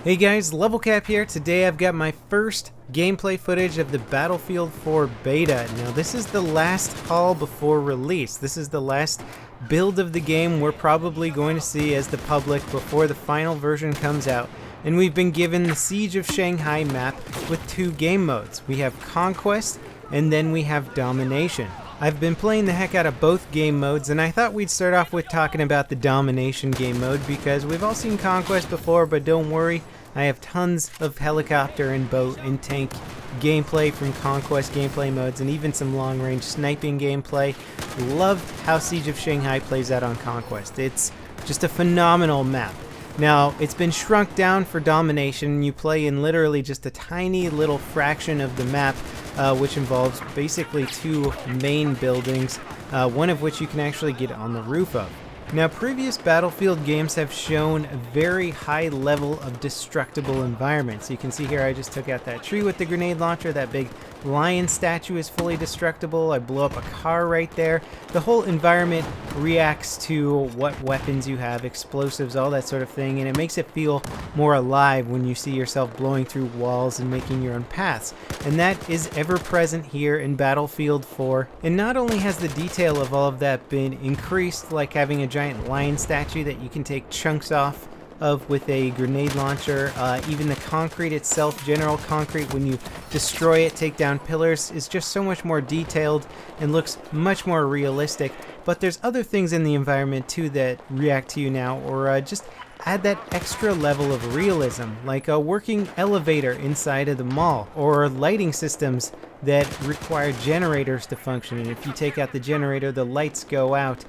Hey guys, Level Cap here. Today I've got my first gameplay footage of the Battlefield 4 beta. Now this is the last haul before release. This is the last build of the game we're probably going to see as the public before the final version comes out. And we've been given the Siege of Shanghai map with two game modes. We have Conquest and then we have Domination. I've been playing the heck out of both game modes, and I thought we'd start off with talking about the Domination game mode because we've all seen Conquest before, but don't worry, I have tons of helicopter and boat and tank gameplay from Conquest gameplay modes and even some long-range sniping gameplay. Love how Siege of Shanghai plays out on Conquest. It's just a phenomenal map. Now, it's been shrunk down for Domination. You play in literally just a tiny little fraction of the map, which involves basically two main buildings, one of which you can actually get on the roof of. Now, previous Battlefield games have shown a very high level of destructible environments. You can see here I just took out that tree with the grenade launcher. That big lion statue is fully destructible. I blew up a car right there. The whole environment reacts to what weapons you have, explosives, all that sort of thing, and it makes it feel more alive when you see yourself blowing through walls and making your own paths. And that is ever present here in Battlefield 4. And not only has the detail of all of that been increased, like having a giant lion statue that you can take chunks off of with a grenade launcher, even the concrete itself, general concrete, when you destroy it, take down pillars, is just so much more detailed and looks much more realistic. But there's other things in the environment too that react to you now, or just add that extra level of realism, like a working elevator inside of the mall, or lighting systems that require generators to function, and if you take out the generator, the lights go out.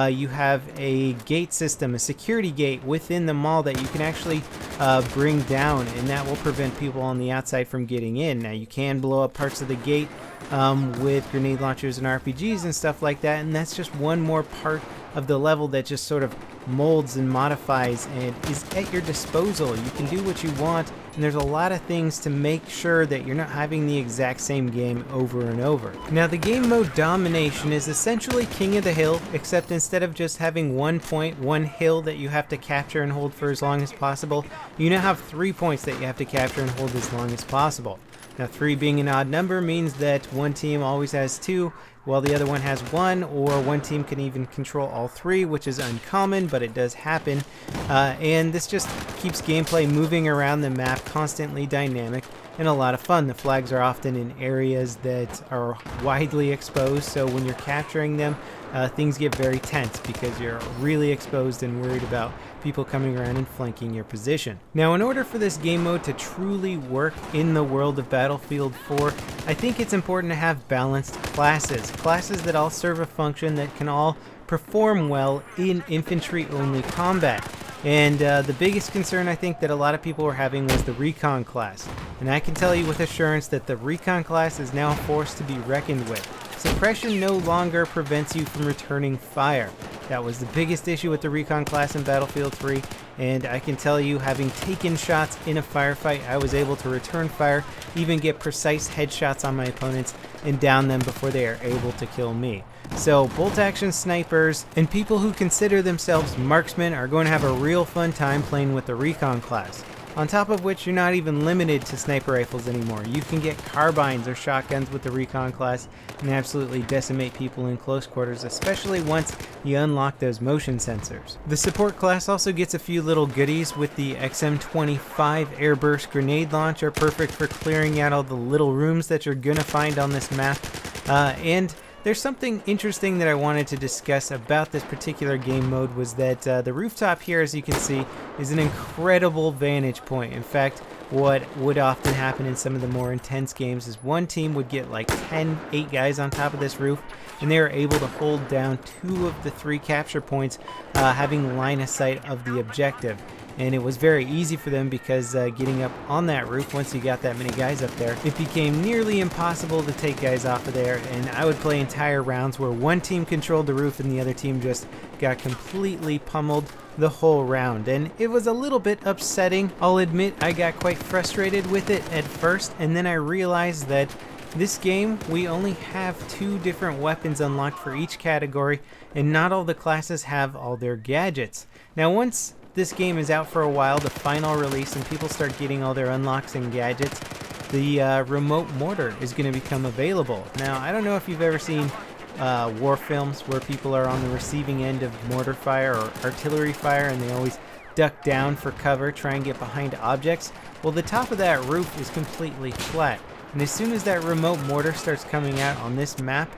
You have a gate system, a security gate within the mall that you can actually bring down, and that will prevent people on the outside from getting in. Now, you can blow up parts of the gate with grenade launchers and RPGs and stuff like that, and that's just one more part of the level that just sort of molds and modifies and is at your disposal. You can do what you want, and there's a lot of things to make sure that you're not having the exact same game over and over. Now, the game mode Domination is essentially King of the Hill, except instead of just having 1 point, one hill that you have to capture and hold for as long as possible, you now have 3 points that you have to capture and hold as long as possible. Now, 3 being an odd number means that one team always has 2, while the other one has 1, or one team can even control all 3, which is uncommon, but it does happen. And this just keeps gameplay moving around the map, constantly dynamic, and a lot of fun. The flags are often in areas that are widely exposed, so when you're capturing them, things get very tense because you're really exposed and worried about people coming around and flanking your position. Now, in order for this game mode to truly work in the world of Battlefield 4, I think it's important to have balanced classes. Classes that all serve a function, that can all perform well in infantry-only combat. And the biggest concern I think that a lot of people were having was the Recon class. And I can tell you with assurance that the Recon class is now a force to be reckoned with. Suppression no longer prevents you from returning fire. That was the biggest issue with the Recon class in Battlefield 3, and I can tell you, having taken shots in a firefight, I was able to return fire, even get precise headshots on my opponents, and down them before they are able to kill me. So bolt-action snipers and people who consider themselves marksmen are going to have a real fun time playing with the Recon class. On top of which, you're not even limited to sniper rifles anymore. You can get carbines or shotguns with the Recon class and absolutely decimate people in close quarters, especially once you unlock those motion sensors. The support class also gets a few little goodies with the XM25 airburst grenade launcher, perfect for clearing out all the little rooms that you're gonna find on this map. And there's something interesting that I wanted to discuss about this particular game mode, was that the rooftop here, as you can see, is an incredible vantage point. In fact, what would often happen in some of the more intense games is one team would get like 8 guys on top of this roof, and they were able to hold down 2 of the 3 capture points, having line of sight of the objective. And it was very easy for them because getting up on that roof, once you got that many guys up there, it became nearly impossible to take guys off of there. And I would play entire rounds where one team controlled the roof and the other team just got completely pummeled the whole round. And it was a little bit upsetting. I'll admit I got quite frustrated with it at first, and then I realized that this game, we only have 2 different weapons unlocked for each category, and not all the classes have all their gadgets. Now, once this game is out for a while, the final release, and people start getting all their unlocks and gadgets, the remote mortar is going to become available. Now, I don't know if you've ever seen war films where people are on the receiving end of mortar fire or artillery fire, and they always duck down for cover, try and get behind objects. Well, the top of that roof is completely flat, and as soon as that remote mortar starts coming out on this map,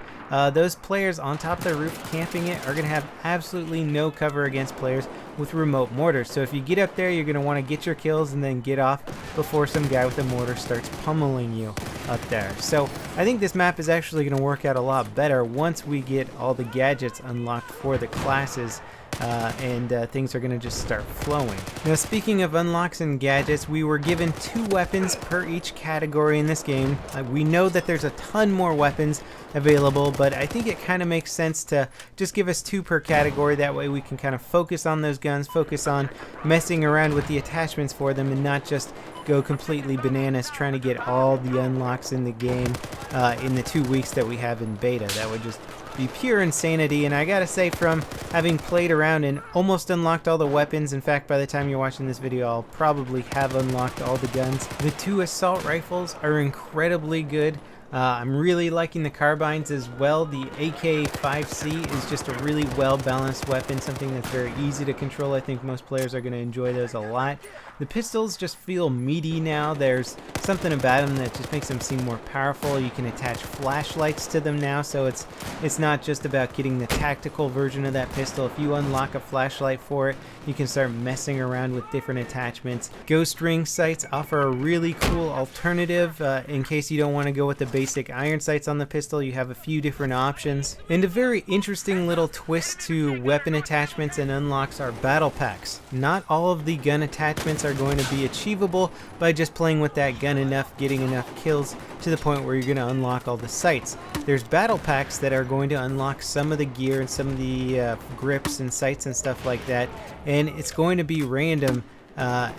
those players on top of the roof camping it are going to have absolutely no cover against players with remote mortars. So if you get up there, you're going to want to get your kills and then get off before some guy with a mortar starts pummeling you up there. So I think this map is actually going to work out a lot better once we get all the gadgets unlocked for the classes. And things are going to just start flowing. Now, speaking of unlocks and gadgets, we were given 2 weapons per each category in this game. We know that there's a ton more weapons available, but I think it kind of makes sense to just give us 2 per category. That way we can kind of focus on those guns, focus on messing around with the attachments for them, and not just go completely bananas trying to get all the unlocks in the game in the 2 weeks that we have in beta. That would just be pure insanity. And I gotta say, from having played around and almost unlocked all the weapons, in fact by the time you're watching this video I'll probably have unlocked all the guns, the 2 assault rifles are incredibly good. I'm really liking the carbines as well. The AK-5C is just a really well balanced weapon, something that's very easy to control. I think most players are going to enjoy those a lot. The pistols just feel meaty now. There's something about them that just makes them seem more powerful. You can attach flashlights to them now, so it's not just about getting the tactical version of that pistol. If you unlock a flashlight for it, you can start messing around with different attachments. Ghost ring sights offer a really cool alternative in case you don't want to go with the basic iron sights on the pistol. You have a few different options. And a very interesting little twist to weapon attachments and unlocks are battle packs. Not all of the gun attachments are going to be achievable by just playing with that gun enough, getting enough kills to the point where you're going to unlock all the sights. There's battle packs that are going to unlock some of the gear and some of the grips and sights and stuff like that, and it's going to be random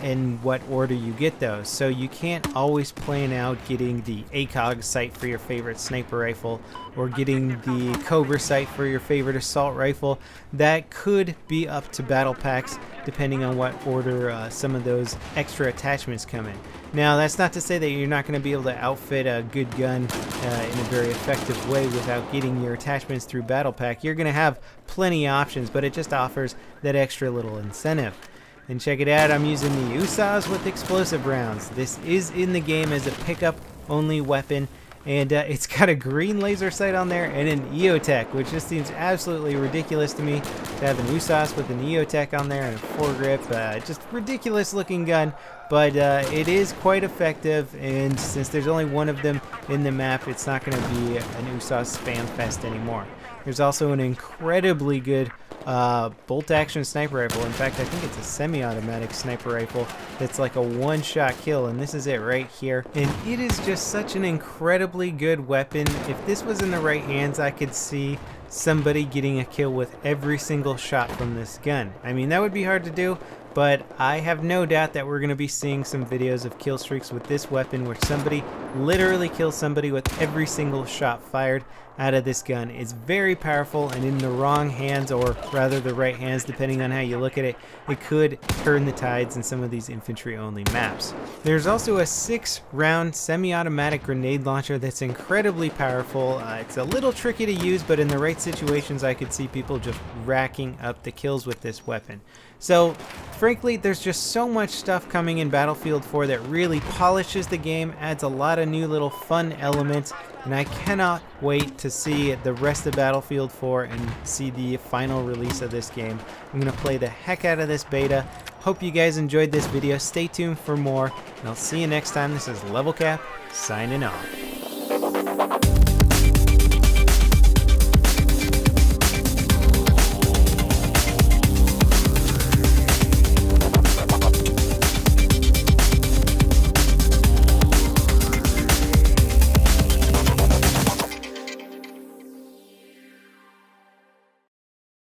in what order you get those. So you can't always plan out getting the ACOG sight for your favorite sniper rifle or getting the Cobra sight for your favorite assault rifle. That could be up to battle packs depending on what order some of those extra attachments come in. Now, that's not to say that you're not going to be able to outfit a good gun in a very effective way without getting your attachments through battle pack. You're going to have plenty of options, but it just offers that extra little incentive. And check it out, I'm using the USAs with explosive rounds. This is in the game as a pickup only weapon, and it's got a green laser sight on there and an EOTech, which just seems absolutely ridiculous to me to have an USAS with an EOTech on there and a foregrip. Just ridiculous looking gun, but it is quite effective, and since there's only one of them in the map, it's not going to be an USAS spam fest anymore. There's also an incredibly good bolt-action sniper rifle. In fact, I think it's a semi-automatic sniper rifle that's like a one-shot kill, and this is it right here. And it is just such an incredibly good weapon. If this was in the right hands, I could see somebody getting a kill with every single shot from this gun. I mean, that would be hard to do, but I have no doubt that we're going to be seeing some videos of kill streaks with this weapon where somebody literally kills somebody with every single shot fired out of this gun. It's very powerful, and in the wrong hands, or rather the right hands depending on how you look at it, it could turn the tides in some of these infantry only maps. There's also a 6-round semi-automatic grenade launcher that's incredibly powerful. It's a little tricky to use, but in the right situations I could see people just racking up the kills with this weapon. So frankly, there's just so much stuff coming in Battlefield 4 that really polishes the game, adds a lot of new little fun elements, and I cannot wait to see the rest of Battlefield 4 and see the final release of this game. I'm going to play the heck out of this beta. Hope you guys enjoyed this video. Stay tuned for more, and I'll see you next time. This is Level Cap, signing off.